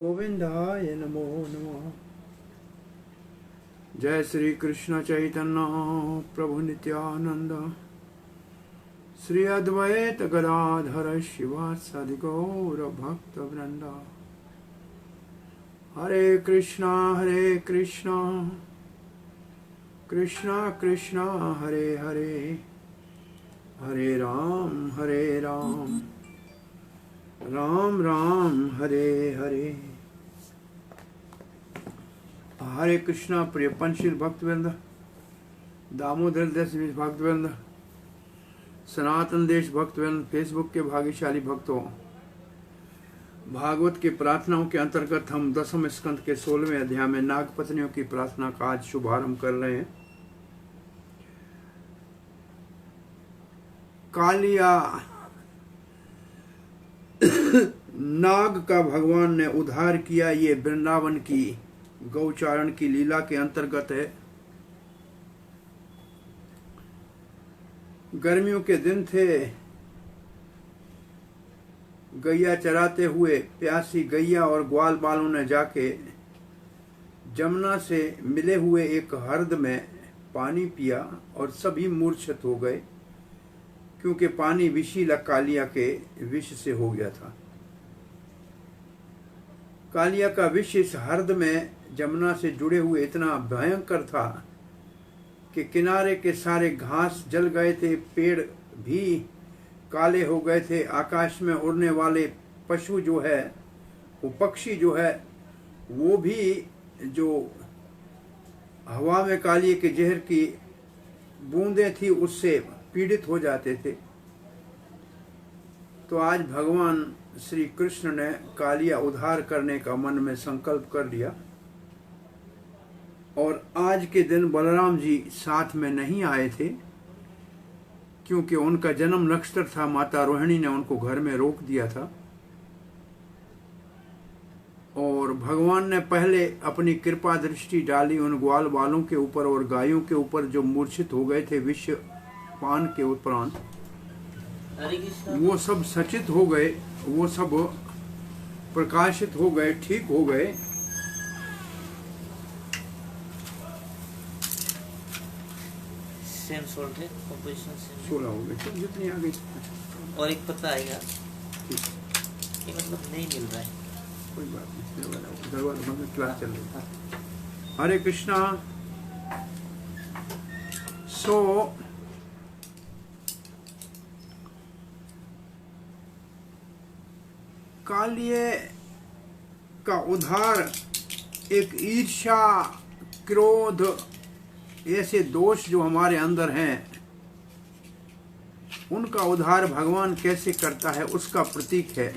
गोविंदाय नमो नमः। जय श्री कृष्ण चैतन्य प्रभु नित्यानंद श्री अद्वैत गदाधर शिवासादि गौर भक्त वृंदा। हरे कृष्णा कृष्णा कृष्णा हरे हरे, हरे राम राम राम हरे हरे। हरे कृष्णा प्रिय पंचशील भक्तवृंद, दामोदर देश भक्तवृंद, सनातन देश भक्तवृंद, फेसबुक के भाग्यशाली भक्तों, भागवत के प्रार्थनाओं के अंतर्गत हम 10वें स्कंद के 16वें अध्याय में नागपत्नियों की प्रार्थना का आज शुभारंभ कर रहे हैं। कालिया नाग का भगवान ने उद्धार किया, ये वृंदावन की गौचारण की लीला के अंतर्गत है। गर्मियों के दिन थे, गैया चराते हुए प्यासी गैया और ग्वाल बालों ने जाके जमुना से मिले हुए एक हर्द में पानी पिया और सभी मूर्छित हो गए, क्योंकि पानी विषीला कालिया के विष से हो गया था। कालिया का विष इस हर्द में जमुना से जुड़े हुए इतना भयंकर था कि किनारे के सारे घास जल गए थे, पेड़ भी काले हो गए थे। आकाश में उड़ने वाले पशु जो है, वो पक्षी जो है, वो भी जो हवा में कालिए के जहर की बूंदें थी उससे पीड़ित हो जाते थे। तो आज भगवान श्री कृष्ण ने कालिया उद्धार करने का मन में संकल्प कर लिया, और आज के दिन बलराम जी साथ में नहीं आए थे, क्योंकि उनका जन्म नक्षत्र था। माता रोहिणी ने उनको घर में रोक दिया था, और भगवान ने पहले अपनी कृपा दृष्टि डाली उन ग्वाल बालों के ऊपर और गायों के ऊपर जो मूर्छित हो गए थे विष पान के उपरांत। वो सब सचेत हो गए, वो सब प्रकाशित हो गए, ठीक हो गए। सेम सॉल्ट है, कंपोजिशन सेम 16 हो गए, तो जितनी आ गई। और एक पत्ता आएगा, ये मतलब नहीं मिल रहा है। कोई बात नहीं, दरवाजा बंद, क्लास चल रही है। हरे कृष्णा। सो कालिए का उद्धार एक ईर्ष्या, क्रोध, ऐसे दोष जो हमारे अंदर हैं, उनका उद्धार भगवान कैसे करता है उसका प्रतीक है।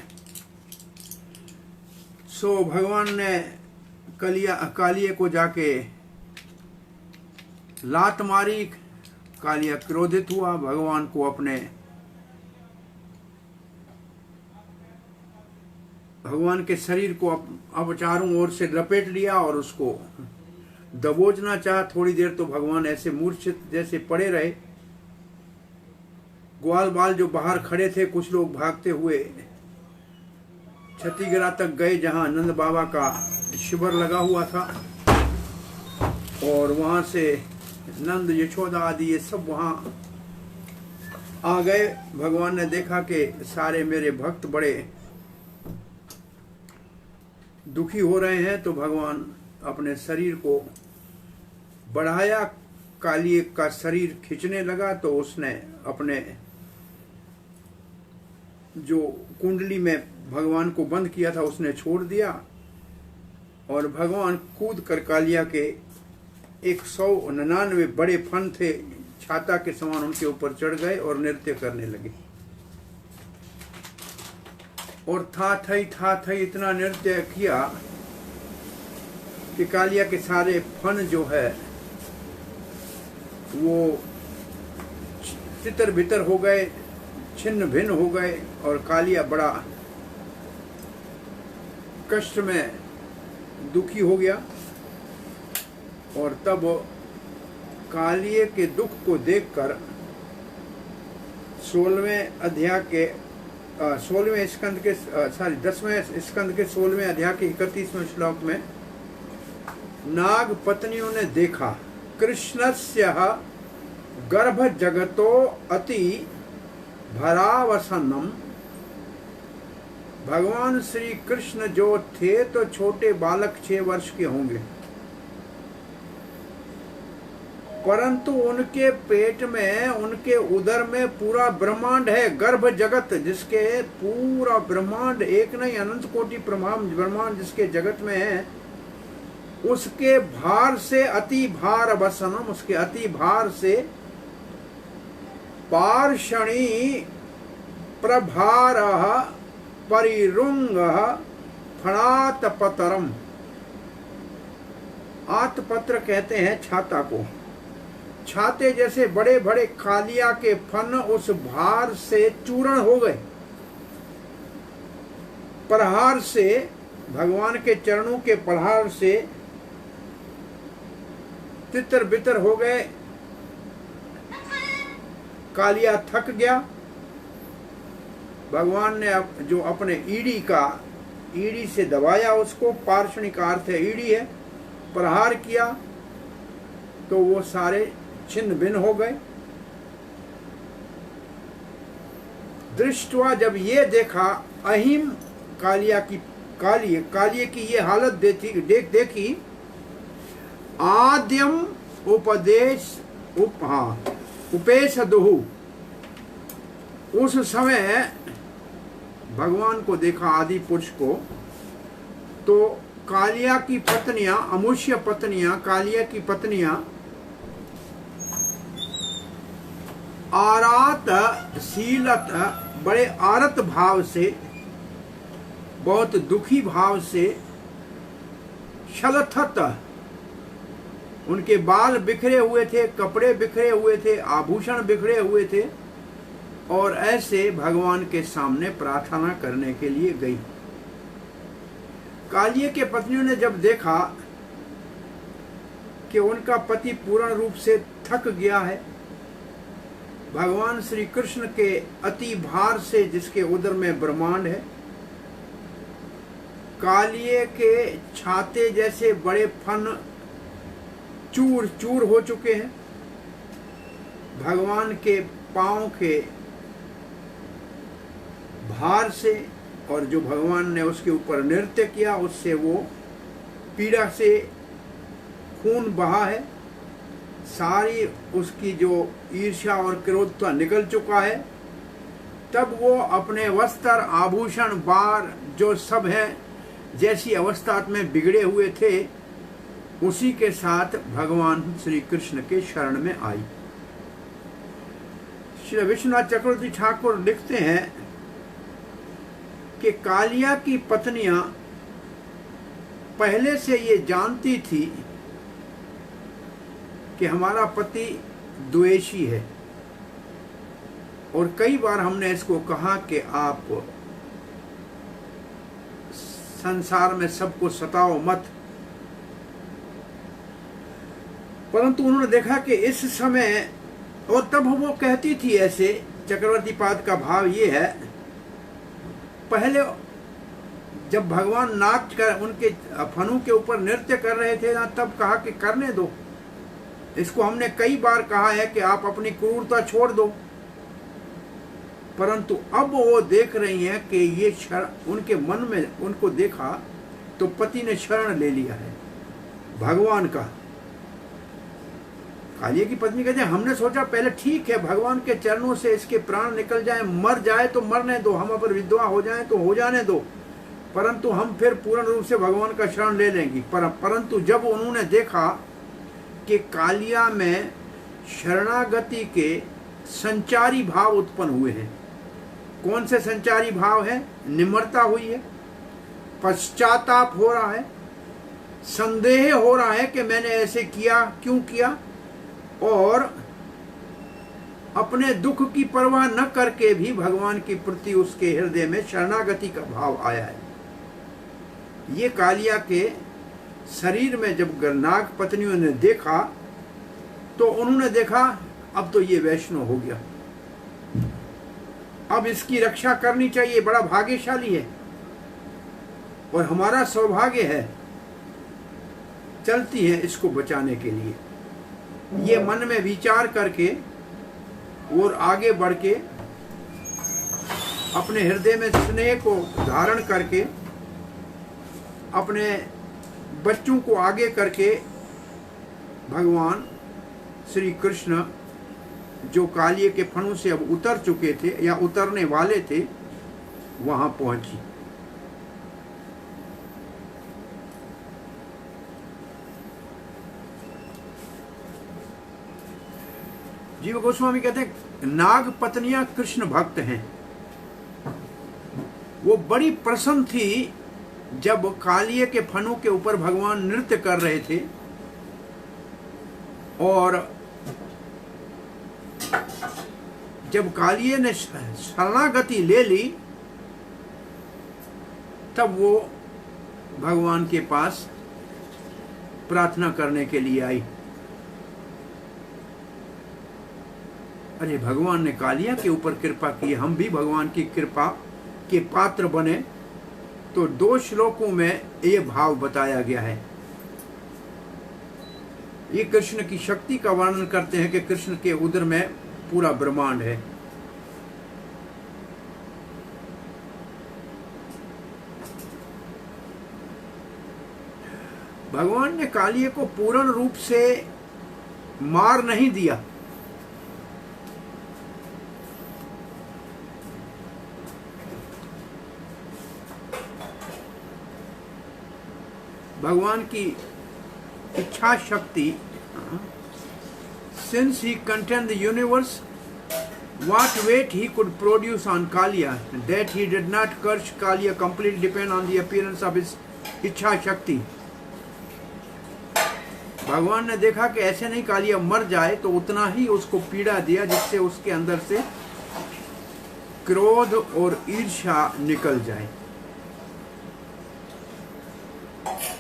सो भगवान ने कालिए को जाके लात मारी। कालिया क्रोधित हुआ, भगवान को अपने भगवान के शरीर को अब चारों ओर से लपेट लिया और उसको दबोचना चाहा। थोड़ी देर तो भगवान ऐसे मूर्छित जैसे पड़े रहे। ग्वाल बाल जो बाहर खड़े थे, कुछ लोग भागते हुए छत्तीसगढ़ तक गए, जहां नंद बाबा का शिविर लगा हुआ था, और वहां से नंद, यशोदा आदि ये सब वहां आ गए। भगवान ने देखा कि सारे मेरे भक्त बड़े दुखी हो रहे हैं, तो भगवान अपने शरीर को बढ़ाया। कालिए का शरीर खींचने लगा, तो उसने अपने जो कुंडली में भगवान को बंद किया था उसने छोड़ दिया, और भगवान कूद कर कालिया के 199 बड़े फन थे, छाता के समान, उनके ऊपर चढ़ गए और नृत्य करने लगे। और था थई इतना नृत्य किया कि कालिया के सारे फन जो है वो तितर बितर हो गए, छिन्न भिन्न हो गए, और कालिया बड़ा कष्ट में दुखी हो गया। और तब कालिए के दुख को देखकर 16वें अध्याय के 16वें स्कंद के 10वें स्कंद के 16वें अध्याय के 31वें श्लोक में, नाग पत्नियों ने देखा कृष्णस्य गर्भ जगतो अति भरावसनम। भगवान श्री कृष्ण जो थे तो छोटे बालक 6 वर्ष के होंगे, परंतु उनके पेट में, उनके उदर में पूरा ब्रह्मांड है। गर्भ जगत जिसके पूरा ब्रह्मांड, एक नहीं अनंत कोटि ब्रह्मांड जिसके जगत में है, उसके भार से अति भार वसनम, उसके अति भार से पार्षणी प्रभार परिरुंग फणातपतरम। आतपत्र कहते हैं छाता को। छाते जैसे बड़े बड़े कालिया के फन उस भार से चूर्ण हो गए। प्रहार से, भगवान के चरणों के प्रहार से तितर बितर हो गए। कालिया थक गया। भगवान ने जो अपने ईड़ी से दबाया उसको, पार्षणी का अर्थ है ईड़ी है, प्रहार किया तो वो सारे छिन्न भिन्न हो गए। दृष्टवा, जब ये देखा, अहिम कालिये की ये हालत देखी, आद्यम उपेश दुहु, उस समय भगवान को देखा, आदि पुरुष को, तो कालिया की पत्नियां, अमुष्य पत्नियां, कालिया की पत्नियां आरात शीलत, बड़े आरत भाव से, बहुत दुखी भाव से, शलथत, उनके बाल बिखरे हुए थे, कपड़े बिखरे हुए थे, आभूषण बिखरे हुए थे, और ऐसे भगवान के सामने प्रार्थना करने के लिए गई। कालिये के पत्नियों ने जब देखा कि उनका पति पूर्ण रूप से थक गया है, भगवान श्री कृष्ण के अति भार से, जिसके उदर में ब्रह्मांड है, कालिये के छाते जैसे बड़े फन चूर चूर हो चुके हैं, भगवान के पांव के भार से, और जो भगवान ने उसके ऊपर नृत्य किया उससे वो पीड़ा से खून बहा है, सारी उसकी जो ईर्ष्या और क्रोध निकल चुका है। तब वो अपने वस्त्र, आभूषण, बार जो सब है, जैसी अवस्था में बिगड़े हुए थे, उसी के साथ भगवान श्री कृष्ण के शरण में आई। श्री विश्वनाथ चक्रवर्ती ठाकुर लिखते हैं कि कालिया की पत्नियां पहले से ये जानती थी कि हमारा पति द्वेषी है, और कई बार हमने इसको कहा कि आप संसार में सबको सताओ मत, परंतु उन्होंने देखा कि इस समय, और तब वो कहती थी ऐसे, चक्रवर्ती पाद का भाव ये है, पहले जब भगवान नाच कर उनके फनों के ऊपर नृत्य कर रहे थे ना, तब कहा कि करने दो, इसको हमने कई बार कहा है कि आप अपनी क्रूरता छोड़ दो, परंतु अब वो देख रही हैं कि ये उनके मन में, उनको देखा तो पति ने शरण ले लिया है भगवान का। कालिये की पत्नी कहते हैं, हमने सोचा पहले ठीक है, भगवान के चरणों से इसके प्राण निकल जाए, मर जाए तो मरने दो, हम पर विधवा हो जाए तो हो जाने दो, परंतु हम फिर पूर्ण रूप से भगवान का शरण ले लेंगी। परंतु जब उन्होंने देखा कि कालिया में शरणागति के संचारी भाव उत्पन्न हुए हैं, कौन से संचारी भाव है? निम्रता हुई है, पश्चाताप हो रहा है, संदेह हो रहा है कि मैंने ऐसे किया, क्यों किया, और अपने दुख की परवाह न करके भी भगवान की प्रति उसके हृदय में शरणागति का भाव आया है। ये कालिया के शरीर में जब नाग पत्नियों ने देखा तो उन्होंने देखा अब तो ये वैष्णव हो गया, अब इसकी रक्षा करनी चाहिए, बड़ा भाग्यशाली है और हमारा सौभाग्य है, चलती है इसको बचाने के लिए। ये मन में विचार करके और आगे बढ़ के अपने हृदय में स्नेह को धारण करके अपने बच्चों को आगे करके भगवान श्री कृष्ण जो कालिए के फणों से अब उतर चुके थे या उतरने वाले थे वहां पहुंची। जीव गोस्वामी कहते हैं नाग पत्नियां कृष्ण भक्त हैं। वो बड़ी प्रसन्न थी जब कालिए के फनों के ऊपर भगवान नृत्य कर रहे थे और जब कालिए ने शरणागति ले ली तब वो भगवान के पास प्रार्थना करने के लिए आई। अरे भगवान ने कालिया के ऊपर कृपा की, हम भी भगवान की कृपा के पात्र बने। तो 2 श्लोकों में ये भाव बताया गया है। ये कृष्ण की शक्ति का वर्णन करते हैं कि कृष्ण के उदर में पूरा ब्रह्मांड है। भगवान ने कालिए को पूर्ण रूप से मार नहीं दिया। भगवान की इच्छा शक्ति, since he contained the universe, what weight he could produce on Kaliya, that he did not curse Kaliya completely depend on the appearance of his इच्छा शक्ति। भगवान ने देखा कि ऐसे नहीं कालिया मर जाए तो उतना ही उसको पीड़ा दिया जिससे उसके अंदर से क्रोध और ईर्ष्या निकल जाए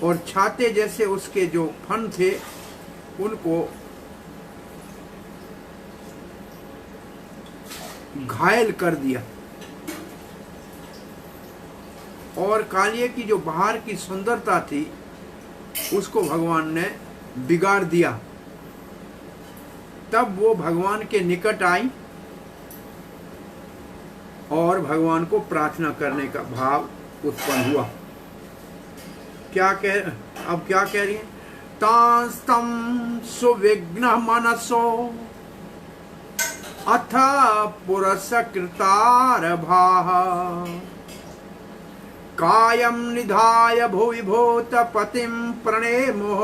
और छाते जैसे उसके जो फन थे उनको घायल कर दिया और कालिए की जो बाहर की सुंदरता थी उसको भगवान ने बिगाड़ दिया। तब वो भगवान के निकट आई और भगवान को प्रार्थना करने का भाव उत्पन्न हुआ। अब क्या कह रही है? तांस्तम सुविघ्न मनसो अथ पुरस्कृतार भाः कायं निधाय भुवि भूतपतिं प्रणेमो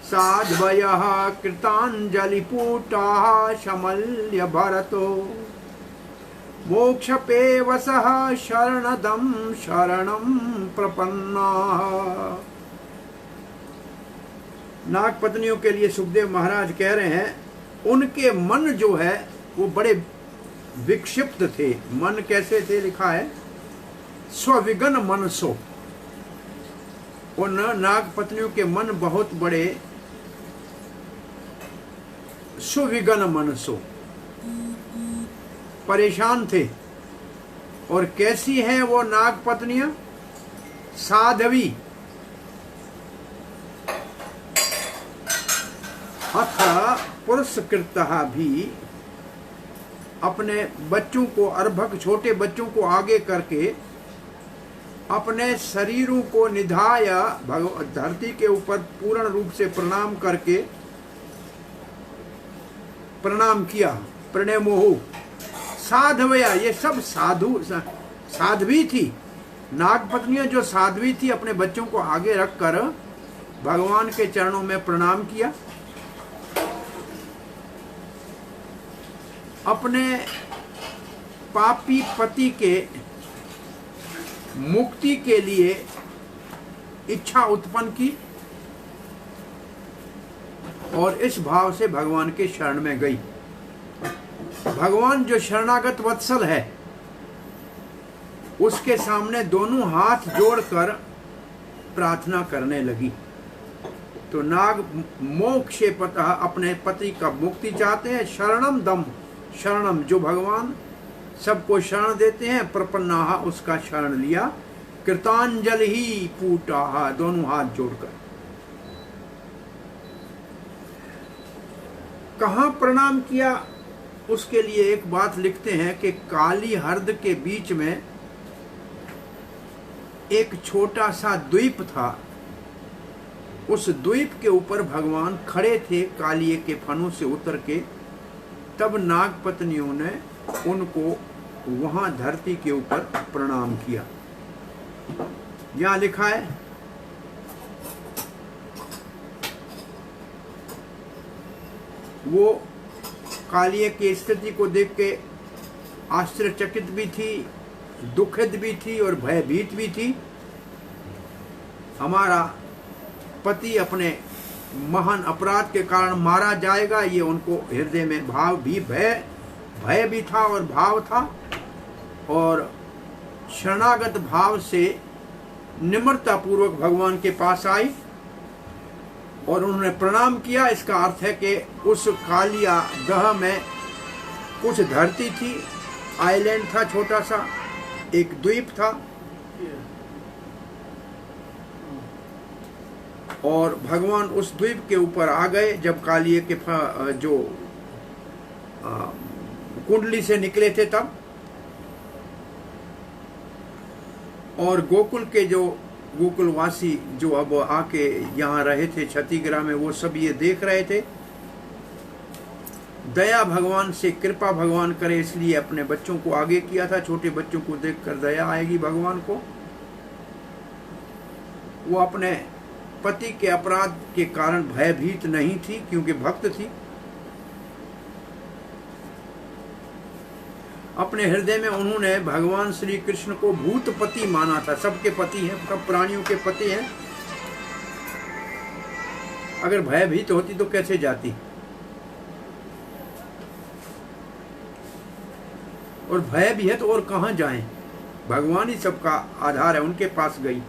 साध्वयः कृताञ्जलिपूटाः शमल्य भरतो मोक्षपेवसः शरणदं शरणं प्रपन्नाः। नाग पत्नियों के लिए सुखदेव महाराज कह रहे हैं उनके मन जो है वो बड़े विक्षिप्त थे। मन कैसे थे? लिखा है स्विघ्न मनसो। उन नाग पत्नियों के मन बहुत बड़े सुविघ्न मनसो, परेशान थे। और कैसी हैं वो नाग पत्नियां? साध्वी। अथ पुरस्कृतः भी अपने बच्चों को, अर्भक छोटे बच्चों को आगे करके अपने शरीरों को निधाया, धरती के ऊपर पूर्ण रूप से प्रणाम करके प्रणाम किया। प्रणेमोहु साधवया, ये सब साध्वी थी। नाग पत्नियां जो साध्वी थी अपने बच्चों को आगे रखकर भगवान के चरणों में प्रणाम किया। अपने पापी पति के मुक्ति के लिए इच्छा उत्पन्न की और इस भाव से भगवान के शरण में गई। भगवान जो शरणागत वत्सल है उसके सामने दोनों हाथ जोड़कर प्रार्थना करने लगी। तो नाग मोक्षे पतः अपने पति का मुक्ति चाहते हैं। शरणम दम, शरणम जो भगवान सबको शरण देते हैं। प्रपन्नाहा उसका शरण लिया, कृतांजलि ही पूटाहा दोनों हाथ जोड़कर। कहाँ प्रणाम किया उसके लिए एक बात लिखते हैं कि काली हर्द के बीच में एक छोटा सा द्वीप था। उस द्वीप के ऊपर भगवान खड़े थे कालिए के फनों से उतर के। तब नाग पत्नियों ने उनको वहां धरती के ऊपर प्रणाम किया। यहां लिखा है, वो कालिए की स्थिति को देख के आश्चर्यचकित भी थी, दुखित भी थी और भयभीत भी थी। हमारा पति अपने महान अपराध के कारण मारा जाएगा, ये उनको हृदय में भाव भी, भय भी था और भाव था। और शरणागत भाव से निम्रता पूर्वक भगवान के पास आई और उन्होंने प्रणाम किया। इसका अर्थ है कि उस कालिया ग्रह में कुछ धरती थी, आइलैंड था, छोटा सा एक द्वीप था, और भगवान उस द्वीप के ऊपर आ गए जब कालिए के जो कुंडली से निकले थे तब। और गोकुल के जो गोकुलवासी जो अब आके यहाँ रहे थे क्षतिग्रह में, वो सब ये देख रहे थे। दया भगवान से, कृपा भगवान करे इसलिए अपने बच्चों को आगे किया था। छोटे बच्चों को देखकर दया आएगी भगवान को। वो अपने पति के अपराध के कारण भयभीत नहीं थी क्योंकि भक्त थी। अपने हृदय में उन्होंने भगवान श्री कृष्ण को भूतपति माना था। सबके पति हैं, सब प्राणियों के पति हैं। अगर भयभीत होती तो कैसे जाती? और भय भी है तो और कहां जाएं? भगवान ही सबका आधार है, उनके पास गई।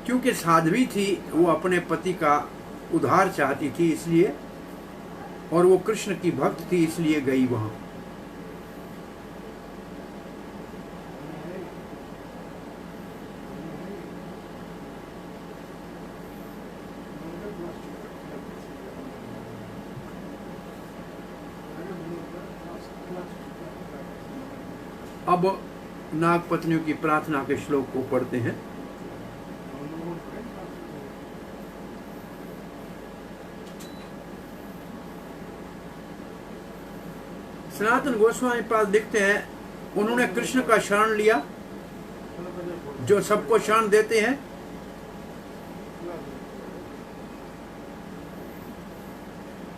क्योंकि साध्वी थी, वो अपने पति का उद्धार चाहती थी इसलिए, और वो कृष्ण की भक्त थी इसलिए गई वहां। अब नाग पत्नियों की प्रार्थना के श्लोक को पढ़ते हैं। सनातन गोस्वामी पाद लिखते हैं, उन्होंने कृष्ण का शरण लिया जो सबको शरण देते हैं।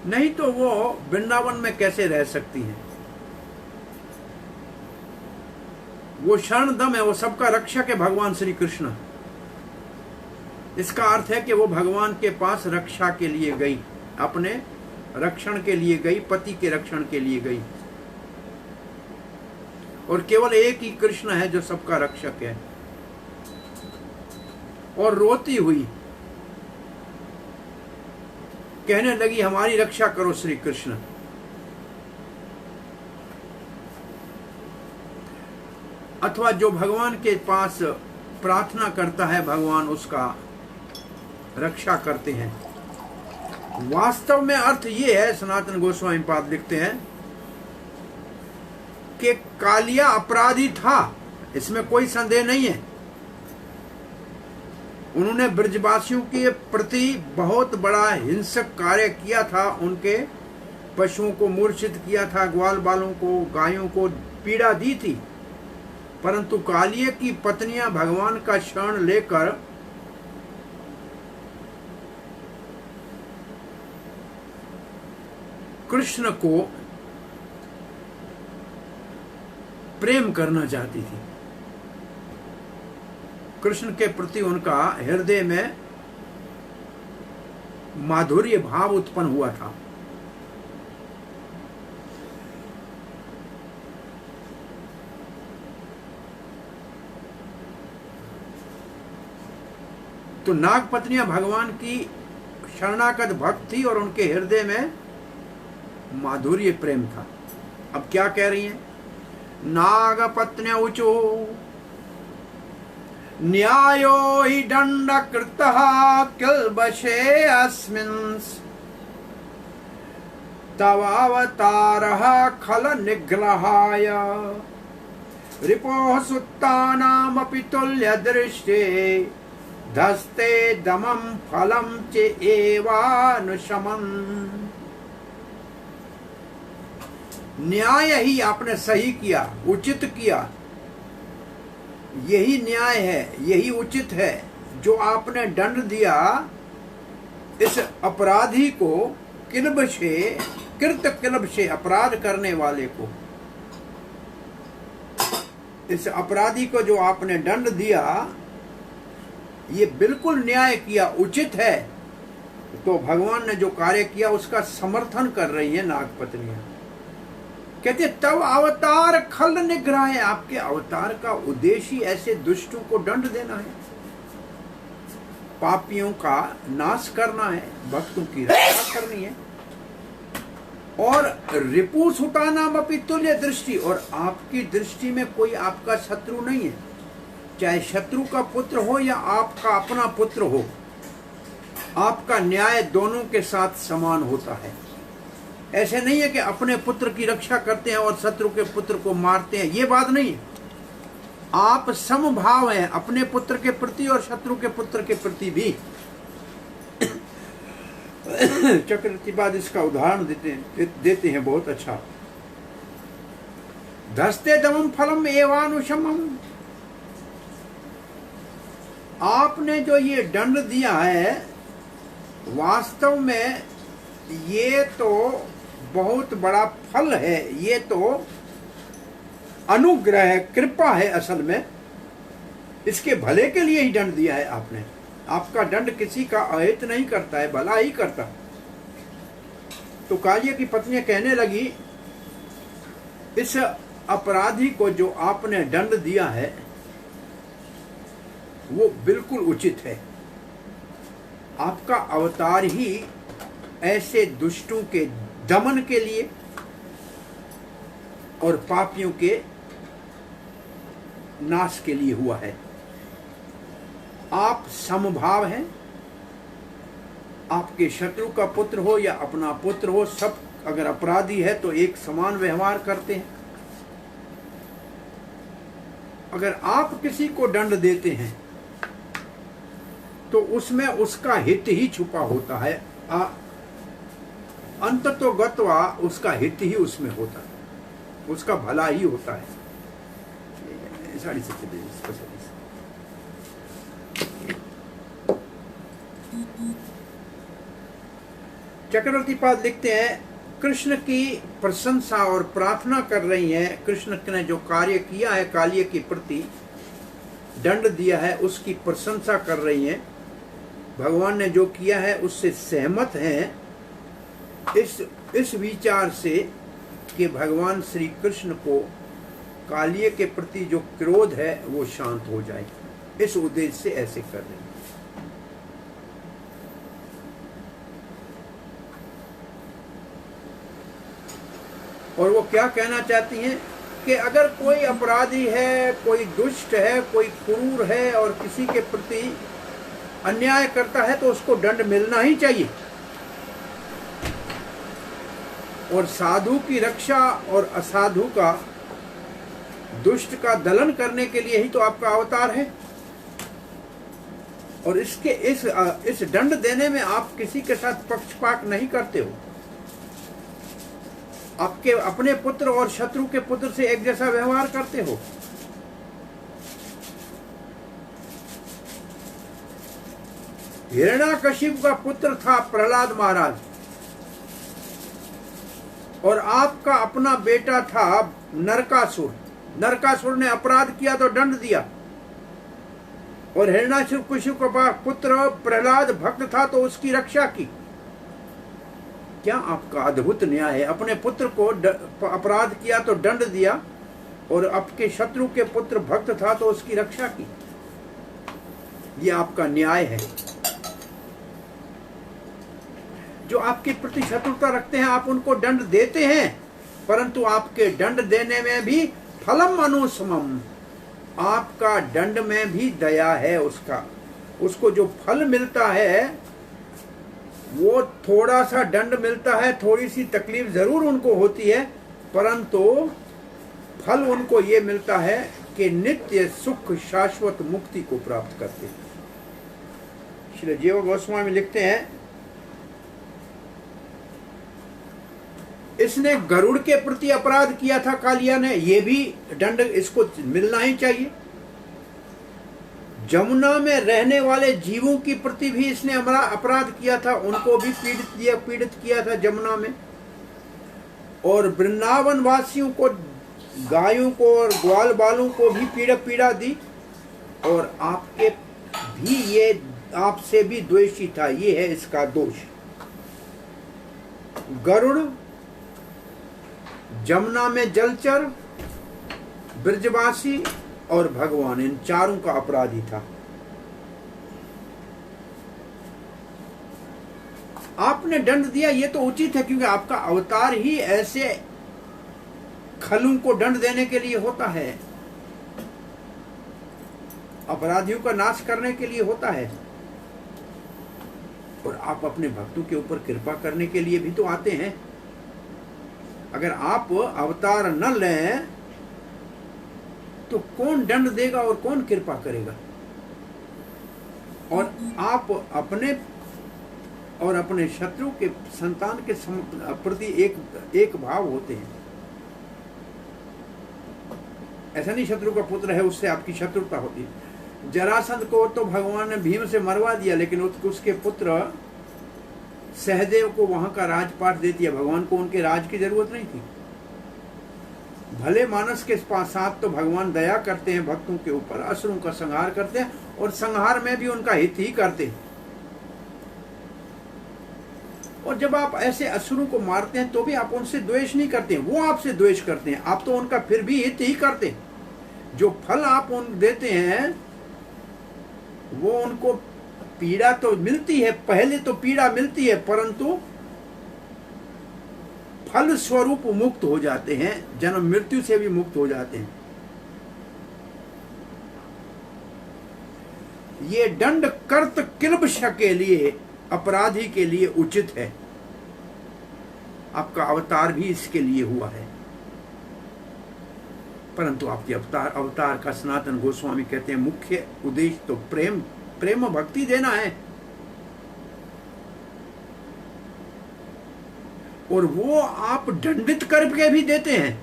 नहीं तो वो वृंदावन में कैसे रह सकती हैं? वो शरण दम है, वो सबका रक्षक है भगवान श्री कृष्ण। इसका अर्थ है कि वो भगवान के पास रक्षा के लिए गई, अपने रक्षण के लिए गई, पति के रक्षण के लिए गई। और केवल एक ही कृष्ण है जो सबका रक्षक है। और रोती हुई कहने लगी, हमारी रक्षा करो श्री कृष्ण। अथवा जो भगवान के पास प्रार्थना करता है, भगवान उसका रक्षा करते हैं। वास्तव में अर्थ ये है, सनातन गोस्वामी पाद लिखते हैं कि कालिया अपराधी था, इसमें कोई संदेह नहीं है। उन्होंने ब्रजवासियों के प्रति बहुत बड़ा हिंसक कार्य किया था, उनके पशुओं को मूर्छित किया था, ग्वाल बालों को, गायों को पीड़ा दी थी। परंतु कालिए की पत्नियां भगवान का शरण लेकर कृष्ण को प्रेम करना चाहती थी। कृष्ण के प्रति उनका हृदय में माधुर्य भाव उत्पन्न हुआ था। तो नाग पत्नियां भगवान की शरणागत भक्त थी और उनके हृदय में माधुर्य प्रेम था। अब क्या कह रही हैं? नागपत्न्य ऊचो न्यायो हि दंडकृतः किल्बषे अस्मिन् तवावतारः खल निग्रहाय रिपोः सुत्तानामपि तुल्यदृष्टे धस्ते दमं फलं च एवानुशमन्। न्याय ही आपने सही किया, उचित किया, यही न्याय है, यही उचित है जो आपने दंड दिया इस अपराधी को, किल्बषे कृत किल्बषे अपराध करने वाले को, इस अपराधी को जो आपने दंड दिया ये बिल्कुल न्याय किया, उचित है। तो भगवान ने जो कार्य किया उसका समर्थन कर रही है नागपत्नियां। कहते तब अवतार खल निग्रह है, आपके अवतार का उद्देश्य ही ऐसे दुष्टों को दंड देना है, पापियों का नाश करना है, भक्तों की रक्षा करनी है। और रिपु सुतानाम अपि तुल्य दृष्टि, और आपकी दृष्टि में कोई आपका शत्रु नहीं है, चाहे शत्रु का पुत्र हो या आपका अपना पुत्र हो, आपका न्याय दोनों के साथ समान होता है। ऐसे नहीं है कि अपने पुत्र की रक्षा करते हैं और शत्रु के पुत्र को मारते हैं, ये बात नहीं है। आप समभाव हैं अपने पुत्र के प्रति और शत्रु के पुत्र के प्रति भी। चक्रवर्ती बाद इसका उदाहरण देते हैं बहुत अच्छा। धस्ते दमम फलम एवानुशमम, आपने जो ये दंड दिया है वास्तव में ये तो बहुत बड़ा फल है, ये तो अनुग्रह है, कृपा है। असल में इसके भले के लिए ही दंड दिया है आपने। आपका दंड किसी का अहित नहीं करता है, भला ही करता। तो कालिया की पत्नी कहने लगी इस अपराधी को जो आपने दंड दिया है वो बिल्कुल उचित है। आपका अवतार ही ऐसे दुष्टों के दमन के लिए और पापियों के नाश के लिए हुआ है। आप समभाव हैं, आपके शत्रु का पुत्र हो या अपना पुत्र हो, सब अगर अपराधी है तो एक समान व्यवहार करते हैं। अगर आप किसी को दंड देते हैं तो उसमें उसका हित ही छुपा होता है, अंततोगत्वा उसका हित ही उसमें होता है, उसका भला ही होता है। साड़ी से चक्रवर्ती पाद लिखते हैं कृष्ण की प्रशंसा और प्रार्थना कर रही हैं। कृष्ण ने जो कार्य किया है कालिया के प्रति, दंड दिया है, उसकी प्रशंसा कर रही हैं। भगवान ने जो किया है उससे सहमत हैं, इस विचार से कि भगवान श्री कृष्ण को कालिया के प्रति जो क्रोध है वो शांत हो जाए, इस उद्देश्य से ऐसे कर रहे हैं। और वो क्या कहना चाहती हैं कि अगर कोई अपराधी है, कोई दुष्ट है, कोई क्रूर है और किसी के प्रति अन्याय करता है तो उसको दंड मिलना ही चाहिए। और साधु की रक्षा और असाधु का, दुष्ट का दलन करने के लिए ही तो आपका अवतार है। और इसके इस दंड देने में आप किसी के साथ पक्षपात नहीं करते हो। आपके अपने पुत्र और शत्रु के पुत्र से एक जैसा व्यवहार करते हो। हिरण्याकशिपु का पुत्र था प्रहलाद महाराज, और आपका अपना बेटा था नरकासुर। नरकासुर ने अपराध किया तो दंड दिया, और हिरण्याकशिपु का पुत्र प्रहलाद भक्त था तो उसकी रक्षा की। क्या आपका अद्भुत न्याय है। अपने पुत्र को अपराध किया तो दंड दिया, और आपके शत्रु के पुत्र भक्त था तो उसकी रक्षा की। यह आपका न्याय है। जो आपके प्रति शत्रुता रखते हैं, आप उनको दंड देते हैं, परंतु आपके दंड देने में भी फलम अनुसमम, आपका दंड में भी दया है। उसको जो फल मिलता है वो थोड़ा सा दंड मिलता है, थोड़ी सी तकलीफ जरूर उनको होती है, परंतु फल उनको ये मिलता है कि नित्य सुख शाश्वत मुक्ति को प्राप्त करते हैं। श्री जीव गोस्वामी लिखते हैं, इसने गरुड़ के प्रति अपराध किया था कालिया ने, ये भी दंड इसको मिलना ही चाहिए। जमुना में रहने वाले जीवों की प्रति भी इसने अपराध किया था, उनको भी पीड़ित किया था जमुना में। और वृंदावन वासियों को, गायों को और ग्वाल बालों को भी पीड़ा दी, और आपके भी ये आपसे भी द्वेषी था, ये है इसका दोष। गरुड़, जमुना में जलचर, ब्रजवासी और भगवान, इन चारों का अपराधी था। आपने दंड दिया ये तो उचित है, क्योंकि आपका अवतार ही ऐसे खलों को दंड देने के लिए होता है, अपराधियों का नाश करने के लिए होता है। और आप अपने भक्तों के ऊपर कृपा करने के लिए भी तो आते हैं। अगर आप अवतार न लें तो कौन दंड देगा और कौन कृपा करेगा? और आप अपने और अपने शत्रु के संतान के प्रति एक भाव होते हैं। ऐसा नहीं शत्रु का पुत्र है उससे आपकी शत्रुता होती है। जरासंध को तो भगवान ने भीम से मरवा दिया, लेकिन उसके पुत्र सहदेव को वहां का राजपाट दे दिया। भगवान को उनके राज की जरूरत नहीं थी। भले मानस के साथ तो भगवान दया करते हैं भक्तों के ऊपर, असुरों का संहार करते हैं, और संहार में भी उनका हित ही करते हैं। और जब आप ऐसे असुरों को मारते हैं तो भी आप उनसे द्वेष नहीं करते हैं, वो आपसे द्वेष करते हैं, आप तो उनका फिर भी हित ही करते हैं। जो फल आप उन देते हैं वो उनको पीड़ा तो मिलती है, पहले तो पीड़ा मिलती है, परंतु फल स्वरूप मुक्त हो जाते हैं, जन्म मृत्यु से भी मुक्त हो जाते हैं। ये दंड कर्त किल्बिष के लिए, अपराधी के लिए उचित है। आपका अवतार भी इसके लिए हुआ है। परंतु आपके अवतार का सनातन गोस्वामी कहते हैं मुख्य उद्देश्य तो प्रेम भक्ति देना है, और वो आप दंडित करके भी देते हैं।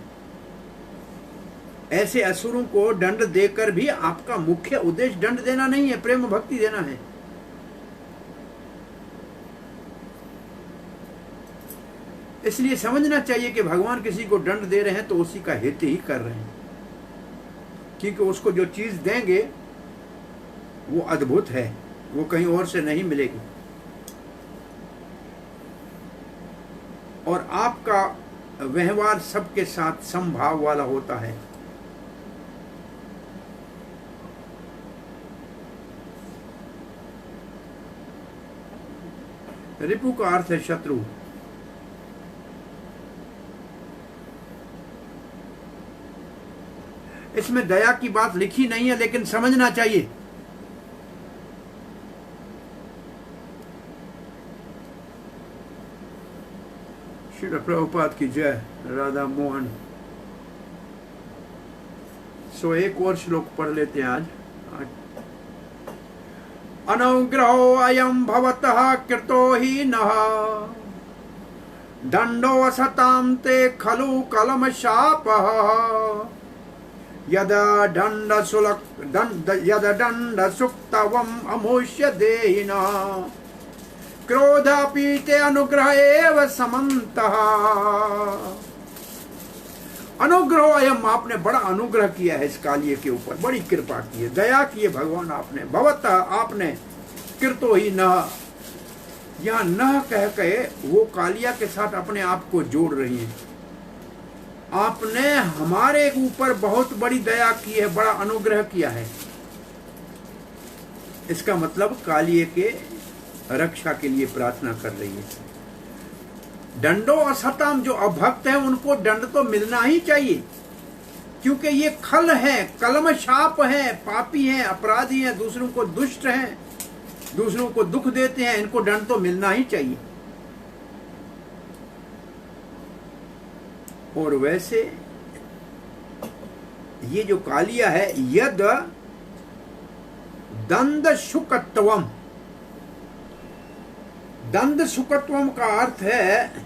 ऐसे असुरों को दंड देकर भी आपका मुख्य उद्देश्य दंड देना नहीं है, प्रेम भक्ति देना है। इसलिए समझना चाहिए कि भगवान किसी को दंड दे रहे हैं तो उसी का हित ही कर रहे हैं, क्योंकि उसको जो चीज देंगे वो अद्भुत है, वो कहीं और से नहीं मिलेगी। और आपका व्यवहार सबके साथ समभाव वाला होता है। रिपु का अर्थ है शत्रु। इसमें दया की बात लिखी नहीं है, लेकिन समझना चाहिए। श्री प्रभुपाद की जय। राधा मोहन। 101 और श्लोक पढ़ लेते हैं आज। अनुग्रहो अयम भवतः कृतो ही नः दंडो सतां ते खलु कलम शापः यद दंड सुक्तवम अमुष्य देहिना क्रोधापि ते अनुग्रह एव समन्तः। अनुग्रह अयम, आपने बड़ा अनुग्रह किया है इस कालिये के ऊपर, बड़ी कृपा की है, दया की है भगवान आपने। भवतः, आपने, कृतो ही न, यहाँ न कह के वो कालिया के साथ अपने आप को जोड़ रही है। आपने हमारे ऊपर बहुत बड़ी दया की है, बड़ा अनुग्रह किया है। इसका मतलब कालिये के रक्षा के लिए प्रार्थना कर रही है। दंडो असताम, जो अभक्त है उनको दंड तो मिलना ही चाहिए, क्योंकि ये खल है, कलम शाप है, पापी हैं, अपराधी हैं, दूसरों को दुष्ट हैं, दूसरों को दुख देते हैं, इनको दंड तो मिलना ही चाहिए। और वैसे ये जो कालिया है, यद दंड शुकत्वम, दंड सुकत्वम का अर्थ है,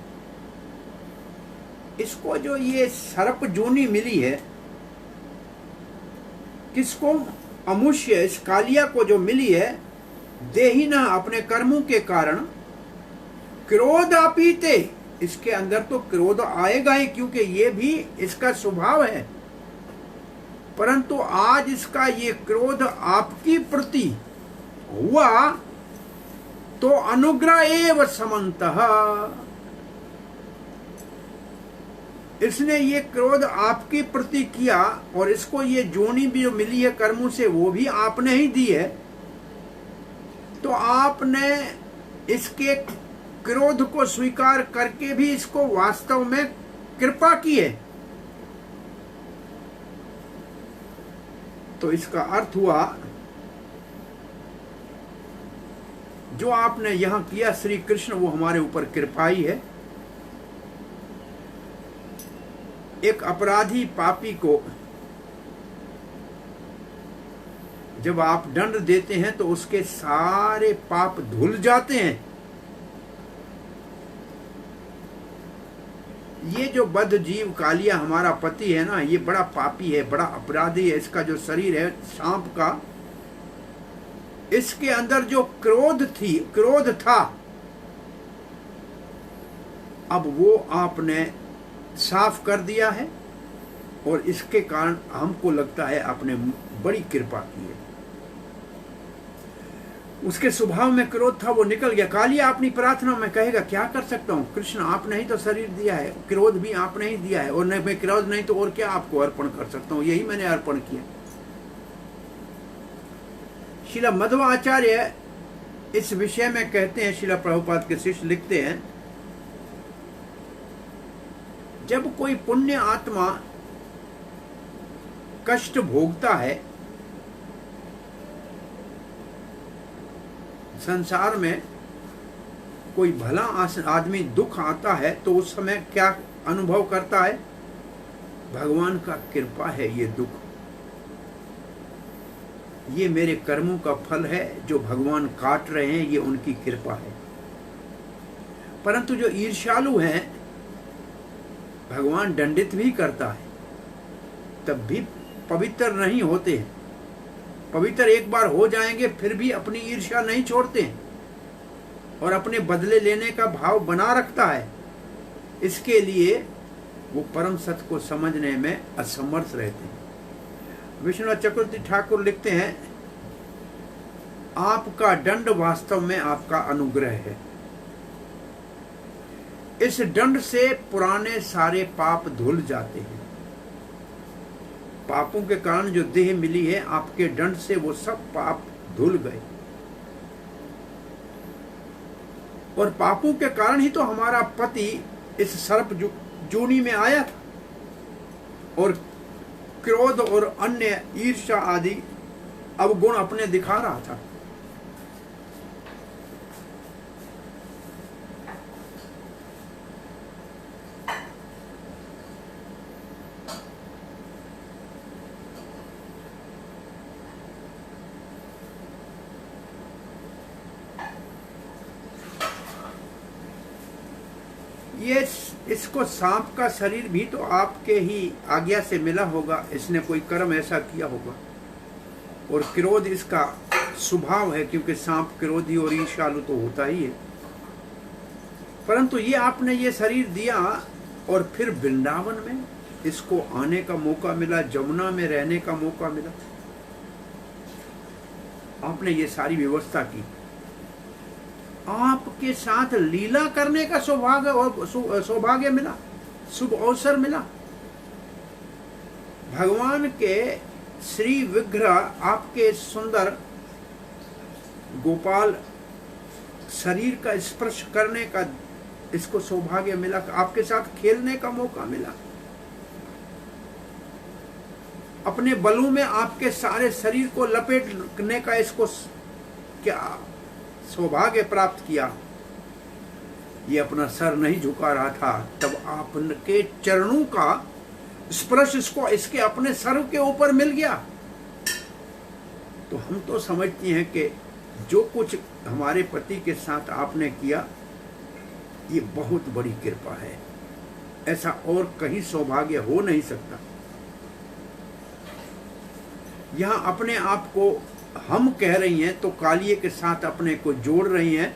इसको जो ये सर्प जोनी मिली है, किसको? अमुष्य, इस कालिया को जो मिली है, देहिना, अपने कर्मों के कारण, क्रोध अपीते, इसके अंदर तो क्रोध आएगा ही, क्योंकि ये भी इसका स्वभाव है, परंतु आज इसका ये क्रोध आपकी प्रति हुआ तो अनुग्रह एव समन्तः, इसने ये क्रोध आपकी प्रति किया, और इसको ये जोनी भी जो मिली है कर्मों से, वो भी आपने ही दी है, तो आपने इसके क्रोध को स्वीकार करके भी इसको वास्तव में कृपा की है। तो इसका अर्थ हुआ, जो आपने यहां किया श्री कृष्ण, वो हमारे ऊपर कृपाई है। एक अपराधी पापी को जब आप दंड देते हैं तो उसके सारे पाप धुल जाते हैं। ये जो बद्ध जीव कालिया हमारा पति है ना, ये बड़ा पापी है, बड़ा अपराधी है। इसका जो शरीर है सांप का, इसके अंदर जो क्रोध था, अब वो आपने साफ कर दिया है, और इसके कारण हमको लगता है आपने बड़ी कृपा की है। उसके स्वभाव में क्रोध था, वो निकल गया। कालिया अपनी प्रार्थना में कहेगा, क्या कर सकता हूं कृष्ण, आपने ही तो शरीर दिया है, क्रोध भी आपने ही दिया है, और नहीं मैं क्रोध नहीं तो और क्या आपको अर्पण कर सकता हूं, यही मैंने अर्पण किया। शिला मध्वाचार्य इस विषय में कहते हैं, शिला प्रभुपाद के शिष्य लिखते हैं, जब कोई पुण्य आत्मा कष्ट भोगता है संसार में, कोई भला आदमी दुख आता है, तो उस समय क्या अनुभव करता है? भगवान का कृपा है, ये दुख, ये मेरे कर्मों का फल है जो भगवान काट रहे हैं, ये उनकी कृपा है। परंतु जो ईर्ष्यालु हैं, भगवान दंडित भी करता है, तब भी पवित्र नहीं होते हैं। पवित्र एक बार हो जाएंगे फिर भी अपनी ईर्ष्या नहीं छोड़ते हैं, और अपने बदले लेने का भाव बना रखता है। इसके लिए वो परम सत्य को समझने में असमर्थ रहते हैं। विष्णु चक्रवर्ती ठाकुर लिखते हैं, आपका दंड वास्तव में आपका अनुग्रह है। इस दंड से पुराने सारे पाप धुल जाते हैं। पापों के कारण जो देह मिली है, आपके दंड से वो सब पाप धुल गए, और पापों के कारण ही तो हमारा पति इस सर्प जोनी में आया था, और क्रोध और अन्य ईर्ष्या आदि अवगुण अपने दिखा रहा था। ये इसको सांप का शरीर भी तो आपके ही आज्ञा से मिला होगा, इसने कोई कर्म ऐसा किया होगा, और क्रोध इसका स्वभाव है, क्योंकि सांप क्रोधी और ईर्ष्यालु तो होता ही है। परंतु ये आपने ये शरीर दिया, और फिर वृंदावन में इसको आने का मौका मिला, जमुना में रहने का मौका मिला, आपने ये सारी व्यवस्था की। आपके साथ लीला करने का सौभाग्य मिला, शुभ अवसर मिला। भगवान के श्री विग्रह, आपके सुंदर गोपाल शरीर का स्पर्श करने का इसको सौभाग्य मिला, आपके साथ खेलने का मौका मिला, अपने बलों में आपके सारे शरीर को लपेटने का इसको क्या सौभाग्य प्राप्त किया। ये अपना सर नहीं झुका रहा था, तब आपके चरणों का स्पर्श इसको इसके अपने सर के ऊपर मिल गया। तो हम तो समझते हैं कि जो कुछ हमारे पति के साथ आपने किया ये बहुत बड़ी कृपा है, ऐसा और कहीं सौभाग्य हो नहीं सकता। यहां अपने आप को हम कह रही हैं तो कालिए के साथ अपने को जोड़ रही हैं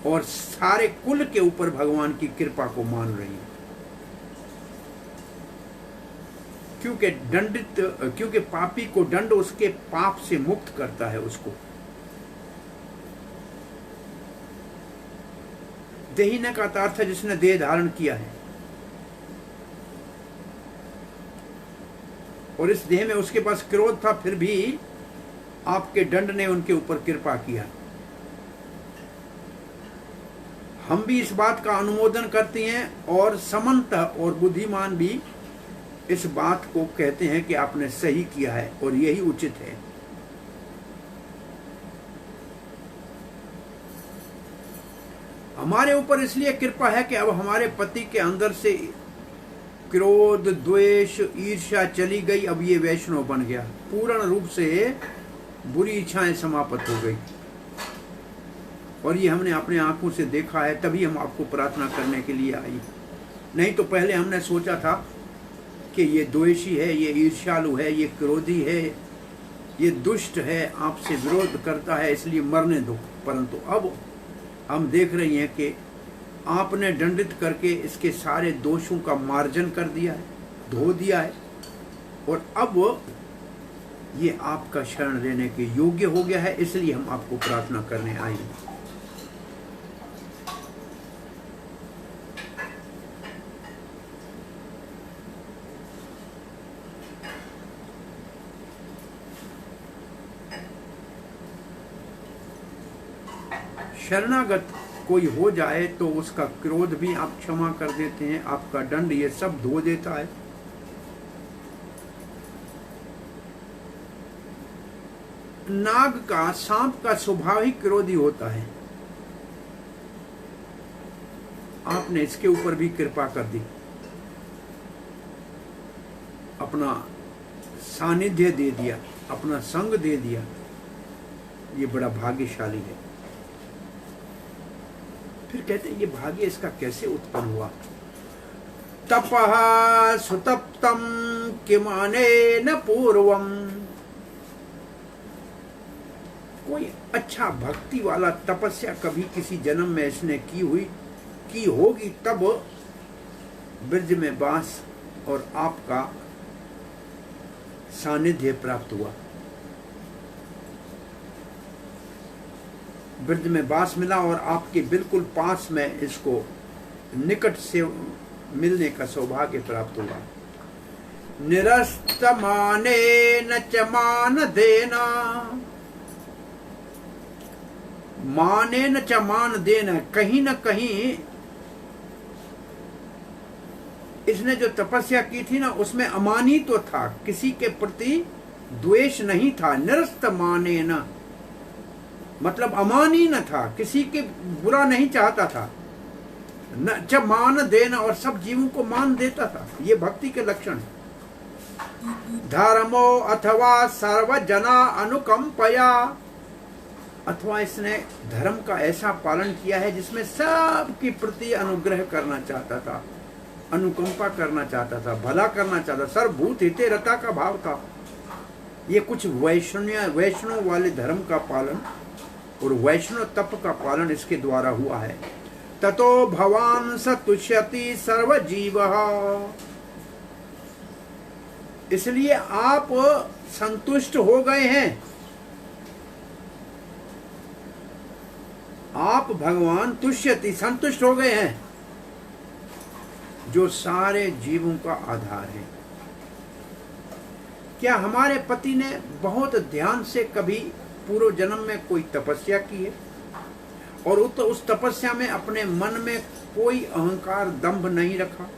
और सारे कुल के ऊपर भगवान की कृपा को मान रही हैं। क्योंकि पापी को दंड उसके पाप से मुक्त करता है। उसको देहीन का अर्थ है जिसने देह धारण किया है, और इस देह में उसके पास क्रोध था, फिर भी आपके दंड ने उनके ऊपर कृपा किया। हम भी इस बात का अनुमोदन करते हैं और समंतः और बुद्धिमान भी इस बात को कहते हैं कि आपने सही किया है और यही उचित है। हमारे ऊपर इसलिए कृपा है कि अब हमारे पति के अंदर से क्रोध, द्वेष, ईर्ष्या चली गई। अब ये वैष्णव बन गया, पूर्ण रूप से बुरी इच्छाएं समाप्त हो गई, और ये हमने अपने आंखों से देखा है। तभी हम आपको प्रार्थना करने के लिए आई। नहीं तो पहले हमने सोचा था कि ये द्वेषी है, ये ईर्ष्यालु है, ये क्रोधी है, ये दुष्ट है, आपसे विरोध करता है, इसलिए मरने दो। परंतु अब हम देख रही हैं कि आपने दंडित करके इसके सारे दोषों का मार्जन कर दिया है, धो दिया है, और अब ये आपका शरण लेने के योग्य हो गया है। इसलिए हम आपको प्रार्थना करने आए हैं। शरणागत कोई हो जाए तो उसका क्रोध भी आप क्षमा कर देते हैं, आपका दंड ये सब धो देता है। नाग का, सांप का स्वभाव ही क्रोधी होता है। आपने इसके ऊपर भी कृपा कर दी, अपना सानिध्य दे दिया, अपना संग दे दिया। ये बड़ा भाग्यशाली है। फिर कहते हैं ये भाग्य इसका कैसे उत्पन्न हुआ। तपः सुतप्तम किमानेन पूर्वम। कोई अच्छा भक्ति वाला तपस्या कभी किसी जन्म में इसने की होगी, तब ब्रज में वास और आपका सानिध्य प्राप्त हुआ। ब्रज में वास मिला और आपके बिल्कुल पास में इसको निकट से मिलने का सौभाग्य प्राप्त हुआ। निरस्तमाने न च मान देना, माने न च मान देना। कहीं न कहीं इसने जो तपस्या की थी ना, उसमें अमानी तो था, किसी के प्रति द्वेष नहीं था। निरस्त माने न मतलब अमानी न था, किसी के बुरा नहीं चाहता था। न च मान देना, और सब जीवों को मान देता था। ये भक्ति के लक्षण। धर्मो अथवा सर्वजना अनुकंपया, अथवा इसने धर्म का ऐसा पालन किया है जिसमें सबके प्रति अनुग्रह करना चाहता था, अनुकंपा करना चाहता था, भला करना चाहता। सर्वभूत हिते रता का भाव था। ये कुछ वैष्णव वाले धर्म का पालन और वैष्णव तप का पालन इसके द्वारा हुआ है। ततो भवान स तुष्यति सर्व जीव, इसलिए आप संतुष्ट हो गए हैं। आप भगवान तुष्यति संतुष्ट हो गए हैं, जो सारे जीवों का आधार है। क्या हमारे पति ने बहुत ध्यान से कभी पूर्व जन्म में कोई तपस्या की है और उस तपस्या में अपने मन में कोई अहंकार दंभ नहीं रखा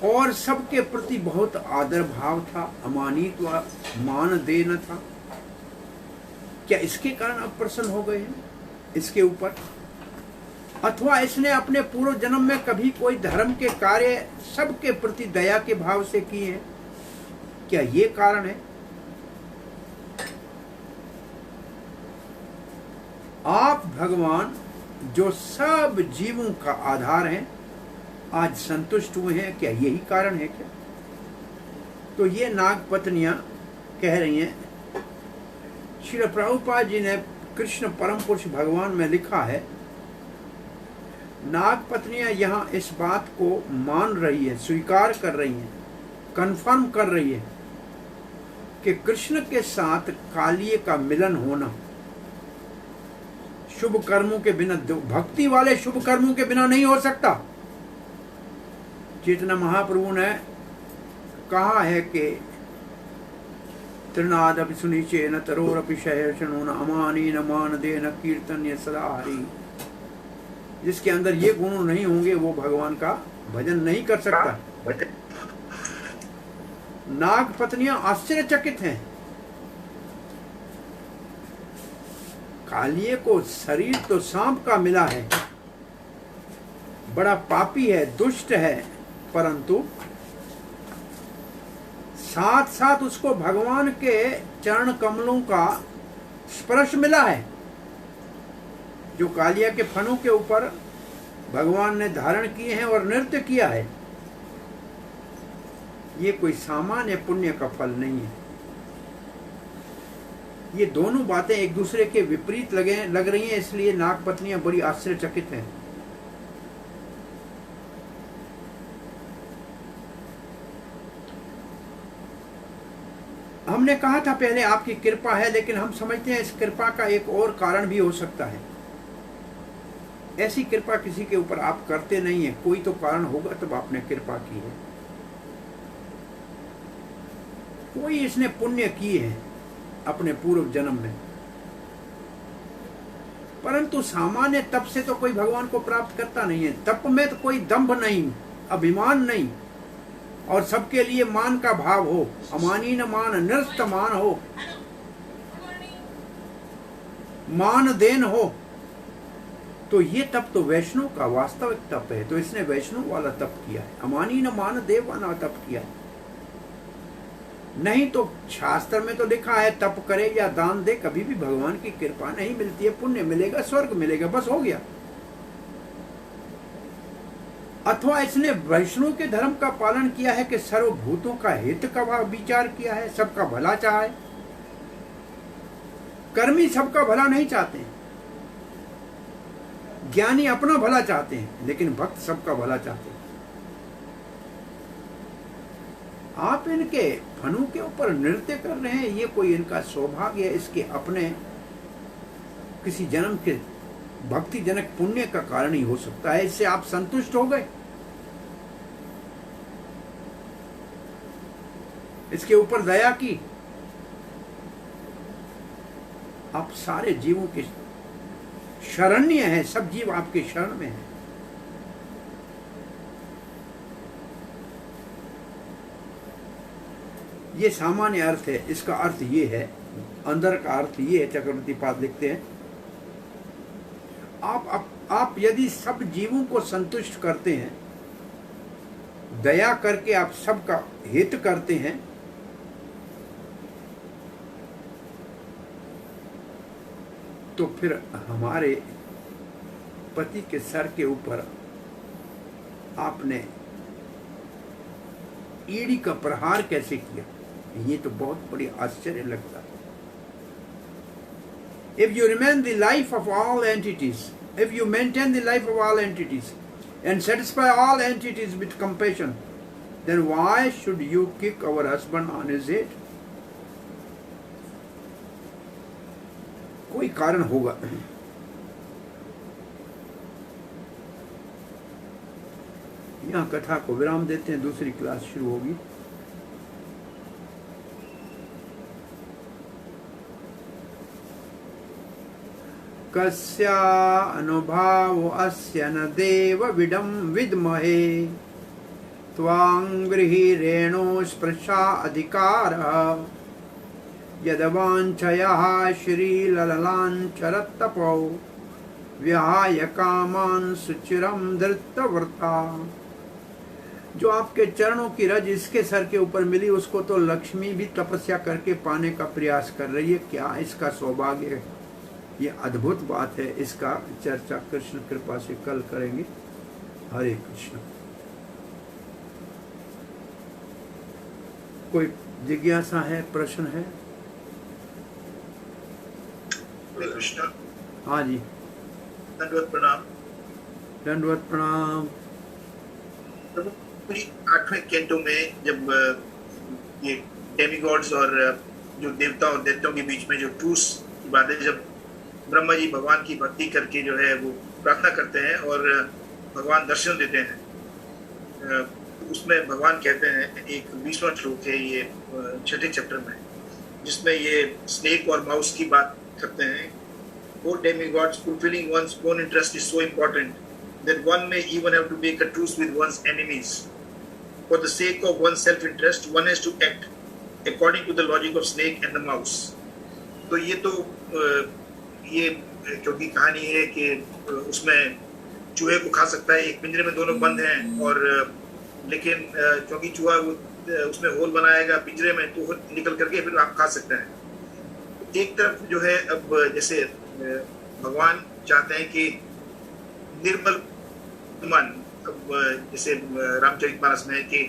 और सबके प्रति बहुत आदर भाव था, अमानित व मान देना था। क्या इसके कारण आप प्रसन्न हो गए हैं इसके ऊपर? अथवा इसने अपने पूर्व जन्म में कभी कोई धर्म के कार्य सबके प्रति दया के भाव से किए हैं? क्या ये कारण है? आप भगवान जो सब जीवों का आधार हैं, आज संतुष्ट हुए हैं, क्या यही कारण है क्या? तो ये नाग पत्नियां कह रही हैं, श्री प्रभुपाद जी ने कृष्ण परम पुरुष भगवान में लिखा है, नाग पत्नियां यहाँ इस बात को मान रही है, स्वीकार कर रही हैं, कंफर्म कर रही है कि कृष्ण के साथ कालिये का मिलन होना शुभ कर्मों के बिना, भक्ति वाले शुभ कर्मों के बिना नहीं हो सकता। चैतन्य महाप्रभु ने कहा है कि तृणादपि सुनिचे न तरोरपि सहर्षणो न अमानी न मान दे न कीर्तन्य सदा हरि। जिसके अंदर ये गुण नहीं होंगे वो भगवान का भजन नहीं कर सकता। नाग पत्नियां आश्चर्यचकित हैं। कालिये को शरीर तो सांप का मिला है, बड़ा पापी है, दुष्ट है, परंतु साथ साथ उसको भगवान के चरण कमलों का स्पर्श मिला है। जो कालिया के फनों के ऊपर भगवान ने धारण किए हैं और नृत्य किया है, ये कोई सामान्य पुण्य का फल नहीं है। ये दोनों बातें एक दूसरे के विपरीत लग रही हैं, इसलिए नाग पत्नियां बड़ी आश्चर्यचकित हैं। हमने कहा था पहले आपकी कृपा है, लेकिन हम समझते हैं इस कृपा का एक और कारण भी हो सकता है। ऐसी कृपा किसी के ऊपर आप करते नहीं है, कोई तो कारण होगा तब आपने कृपा की है। कोई इसने पुण्य किए हैं अपने पूर्व जन्म में, परंतु सामान्य तप से तो कोई भगवान को प्राप्त करता नहीं है। तप में तो कोई दंभ नहीं, अभिमान नहीं, और सबके लिए मान का भाव हो, अमानी न मान निरस्त मान हो, मान देन हो, तो ये तप तो वैष्णव का वास्तविक तप है। तो इसने वैष्णव वाला तप किया है, अमानी न मान देव वाला तप किया है। नहीं तो शास्त्र में तो लिखा है तप करे या दान दे, कभी भी भगवान की कृपा नहीं मिलती है। पुण्य मिलेगा, स्वर्ग मिलेगा, बस हो गया। अथवा इसने वैष्णव के धर्म का पालन किया है कि सर्वभूतों का हित का विचार किया है, सबका भला चाहा है। कर्मी सबका भला नहीं चाहते हैं, ज्ञानी अपना भला चाहते हैं, लेकिन भक्त सबका भला चाहते हैं। आप इनके फनों के ऊपर नृत्य कर रहे हैं, ये कोई इनका सौभाग्य है, इसके अपने किसी जन्म के भक्ति जनक पुण्य का कारण ही हो सकता है। इससे आप संतुष्ट हो गए, इसके ऊपर दया की, आप सारे जीवों के शरण्य हैं, सब जीव आपके शरण में हैं। ये सामान्य अर्थ है, इसका अर्थ ये है, अंदर का अर्थ ये है। चक्रवर्ती पाद लिखते हैं, आप यदि सब जीवों को संतुष्ट करते हैं, दया करके आप सबका हित करते हैं, तो फिर हमारे पति के सर के ऊपर आपने ईड़ी का प्रहार कैसे किया, ये तो बहुत बड़ी आश्चर्य लगता है। If you remain the life of all entities, if you maintain the life of all entities and satisfy all entities with compassion, then why should you kick our husband on his head? कोई कारण होगा। यहाँ कथा को विराम देते हैं, दूसरी क्लास शुरू होगी। कस्या अनुभावो अस्य न देव विडं विद्महे त्वां गृहीरेणो स्पृशा अधिकारः यदवाञ्छया श्रीललाञ्छरत्तपौ विहाय कामान् सुचिरं धृतव्रता। जो आपके चरणों की रज इसके सर के ऊपर मिली उसको तो लक्ष्मी भी तपस्या करके पाने का प्रयास कर रही है। क्या इसका सौभाग्य है। ये अद्भुत बात है। इसका चर्चा कृष्ण कृपा से कल करेंगे। हरे कृष्ण। कोई जिज्ञासा है, प्रश्न है? कृष्ण। हाँ जी, दंडवत प्रणाम। दंडवत प्रणाम। प्रभु, 8वें कैंटो में जब ये डेमिगॉड्स और जो देवता और दैत्यों के बीच में जो ट्रूस की बात है, जब ब्रह्मा जी भगवान की भक्ति करके जो है वो प्रार्थना करते हैं और भगवान दर्शन देते हैं, उसमें भगवान कहते हैं, एक 20वां श्लोक है ये 6ठे चैप्टर में, जिसमें ये स्नेक और माउस की बात करते हैं। For demigods, fulfilling one's own interest is so important that one may even have to make a truce with one's enemies. For the sake of one's self-interest, one has to act according to the logic of snake and the mouse. तो ये क्योंकि कहानी है कि उसमें चूहे को खा सकता है, एक पिंजरे में दोनों बंद हैं, और लेकिन क्योंकि चूहा उसमें होल बनाएगा पिंजरे में, तो निकल करके फिर आप खा सकते हैं। एक तरफ जो है, अब जैसे भगवान चाहते हैं कि निर्मल मन, अब जैसे रामचरितमानस में है कि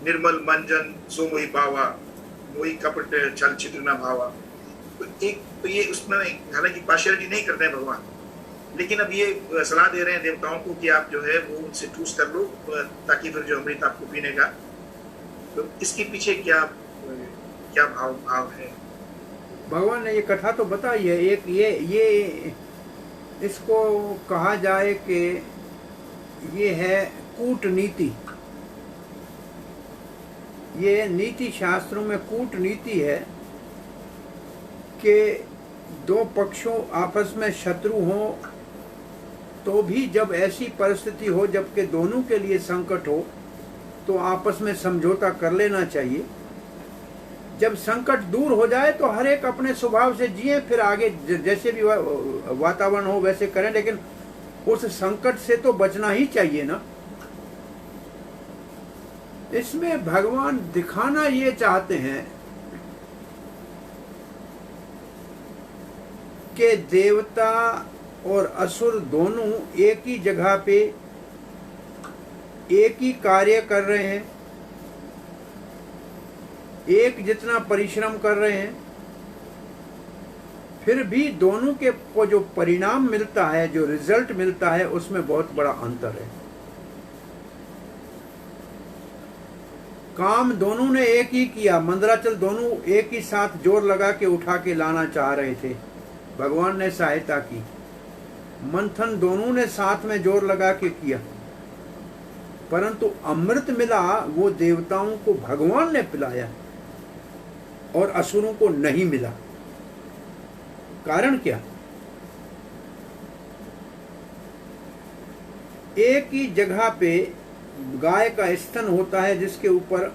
निर्मल मन जन सो मोहि पावा, मोहि कपट छल छिद्र न भावा। तो ये उसमें हालांकि पार्शियलिटी नहीं करते हैं भगवान, लेकिन अब ये सलाह दे रहे हैं देवताओं को कि आप जो है वो उनसे ठूस कर लो ताकि फिर जो अमृत आपको पीने का। तो इसके पीछे क्या भाव है? भगवान ने ये कथा तो बताई है। एक ये इसको कहा जाए कि ये है कूटनीति। ये नीति शास्त्रों में कूटनीति है कि दो पक्षों आपस में शत्रु हो तो भी जब ऐसी परिस्थिति हो जबकि दोनों के लिए संकट हो तो आपस में समझौता कर लेना चाहिए। जब संकट दूर हो जाए तो हर एक अपने स्वभाव से जिए, फिर आगे जैसे भी वातावरण हो वैसे करें, लेकिन उस संकट से तो बचना ही चाहिए ना। इसमें भगवान दिखाना ये चाहते हैं कि देवता और असुर दोनों एक ही जगह पे एक ही कार्य कर रहे हैं, एक जितना परिश्रम कर रहे हैं, फिर भी दोनों के को जो परिणाम मिलता है, जो रिजल्ट मिलता है, उसमें बहुत बड़ा अंतर है। काम दोनों ने एक ही किया, मंदराचल दोनों एक ही साथ जोर लगा के उठा के लाना चाह रहे थे, भगवान ने सहायता की। मंथन दोनों ने साथ में जोर लगा के किया, परंतु अमृत मिला वो देवताओं को भगवान ने पिलाया और असुरों को नहीं मिला। कारण क्या? एक ही जगह पे गाय का स्तन होता है जिसके ऊपर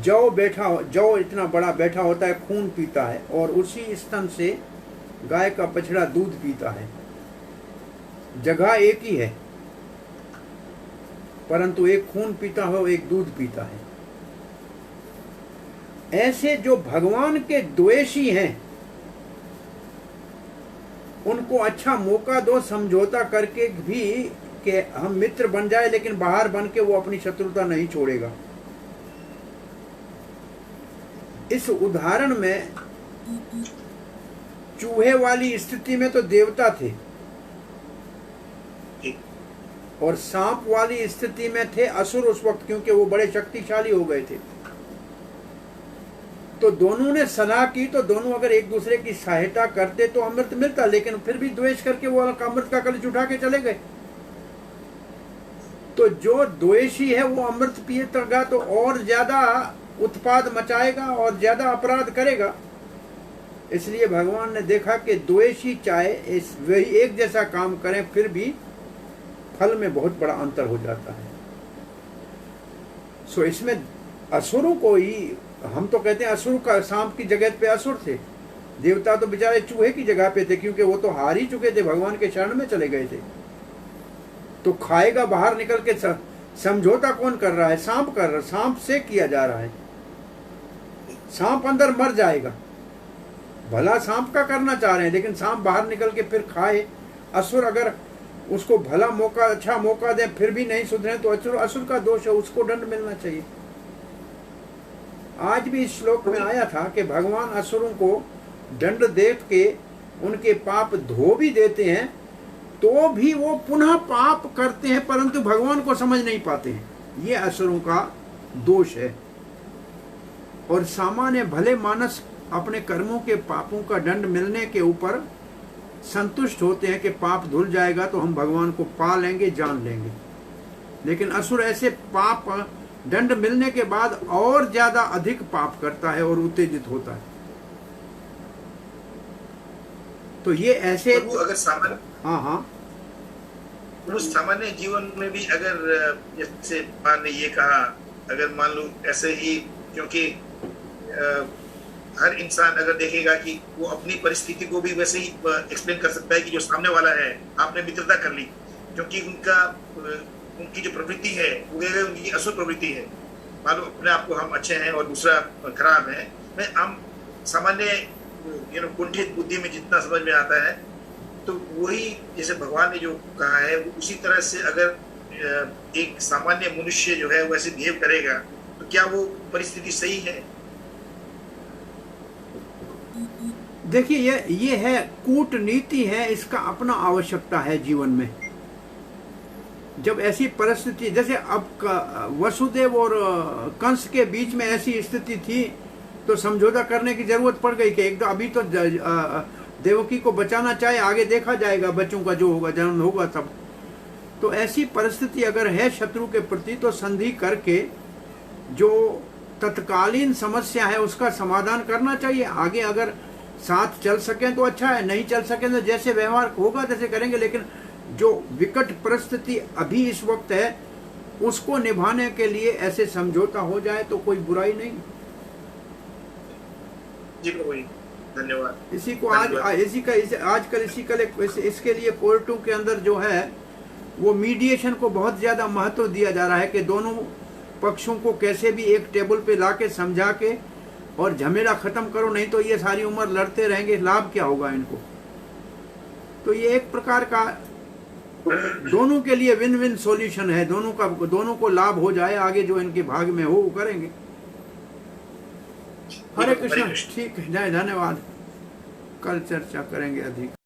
जौ इतना बड़ा बैठा होता है, खून पीता है, और उसी स्तन से गाय का बछड़ा दूध पीता है। जगह एक ही है, परंतु एक खून पीता हो, एक दूध पीता है। ऐसे जो भगवान के द्वेषी हैं उनको अच्छा मौका दो समझौता करके भी कि हम मित्र बन जाए, लेकिन बाहर बन के वो अपनी शत्रुता नहीं छोड़ेगा। इस उदाहरण में चूहे वाली स्थिति में तो देवता थे और सांप वाली स्थिति में थे असुर उस वक्त, क्योंकि वो बड़े शक्तिशाली हो गए थे। तो दोनों ने सलाह की, तो दोनों अगर एक दूसरे की सहायता करते तो अमृत मिलता, लेकिन फिर भी द्वेष करके वो अमृत का कलश उठा के चले गए। तो जो द्वेषी है वो अमृत पिएगा तो और ज्यादा उत्पाद मचाएगा और ज्यादा अपराध करेगा। इसलिए भगवान ने देखा कि द्वेषी चाहे इस वही एक जैसा काम करें फिर भी फल में बहुत बड़ा अंतर हो जाता है। सो इसमें असुरों को ही हम तो कहते हैं असुर का सांप की जगह पे असुर थे, देवता तो बेचारे चूहे की जगह पे थे, क्योंकि वो तो हार ही चुके थे, भगवान के शरण में चले गए थे। तो खाएगा बाहर निकल के समझौता कौन कर रहा है? सांप कर रहा है, सांप से किया जा रहा है। सांप अंदर मर जाएगा, भला सांप का करना चाह रहे हैं, लेकिन सांप बाहर निकल के फिर खाए। असुर अगर उसको भला मौका, अच्छा मौका दे फिर भी नहीं सुधरे तो असुर का दोष है, उसको दंड मिलना चाहिए। आज भी इस श्लोक में आया था कि भगवान असुरों को दंड दे के उनके पाप धो भी देते हैं, तो भी वो पुनः पाप करते हैं, परंतु भगवान को समझ नहीं पाते हैं। ये असुरों का दोष है। और सामान्य भले मानस अपने कर्मों के पापों का दंड मिलने के ऊपर संतुष्ट होते हैं कि पाप धुल जाएगा तो हम भगवान को पा लेंगे, जान लेंगे। लेकिन असुर ऐसे पाप दंड मिलने के बाद और ज्यादा अधिक पाप करता है और उत्तेजित होता है। तो ये ऐसे तो अगर सामान्य, हाँ उस सामान्य जीवन में भी अगर जैसे मान ने ये कहा, अगर मान लो ऐसे ही, क्योंकि हर इंसान अगर देखेगा कि वो अपनी परिस्थिति को भी वैसे ही एक्सप्लेन कर सकता है कि जो सामने वाला है, आपने मित्रता कर ली क्योंकि उनकी जो प्रवृत्ति है वो उनकी असुर प्रवृत्ति है। मान लो अपने आप को हम अच्छे हैं और दूसरा खराब है। मैं हम सामान्य कुंठित बुद्धि में जितना समझ में आता है, तो वही जैसे भगवान ने जो कहा है उसी तरह से अगर एक सामान्य मनुष्य जो है वैसे बिहेव करेगा तो क्या वो परिस्थिति सही है? देखिए ये है कूटनीति है, इसका अपना आवश्यकता है जीवन में। जब ऐसी परिस्थिति, जैसे अब वसुदेव और कंस के बीच में ऐसी स्थिति थी तो समझौता करने की जरूरत पड़ गई कि एक तो अभी तो देवकी को बचाना चाहे, आगे देखा जाएगा बच्चों का जो होगा, जन्म होगा तब। तो ऐसी परिस्थिति अगर है शत्रु के प्रति तो संधि करके जो तत्कालीन समस्या है उसका समाधान करना चाहिए। आगे अगर साथ चल सकें तो अच्छा है, नहीं चल सकें तो जैसे व्यवहार होगा जैसे करेंगे। लेकिन जो विकट परिस्थिति अभी इस वक्त है उसको निभाने के लिए ऐसे समझौता हो जाए तो कोई बुराई नहीं। जी धन्यवाद। इसी को आजकल इसके लिए कोर्टों के अंदर जो है वो मीडिएशन को बहुत ज्यादा महत्व दिया जा रहा है कि दोनों पक्षों को कैसे भी एक टेबल पे लाके समझा के और झमेला खत्म करो, नहीं तो ये सारी उम्र लड़ते रहेंगे, लाभ क्या होगा इनको। तो ये एक प्रकार का दोनों के लिए विन विन सॉल्यूशन है, दोनों को लाभ हो जाए, आगे जो इनके भाग में हो वो करेंगे। हरे कृष्ण। ठीक है, धन्यवाद। कल चर्चा करेंगे अधिक।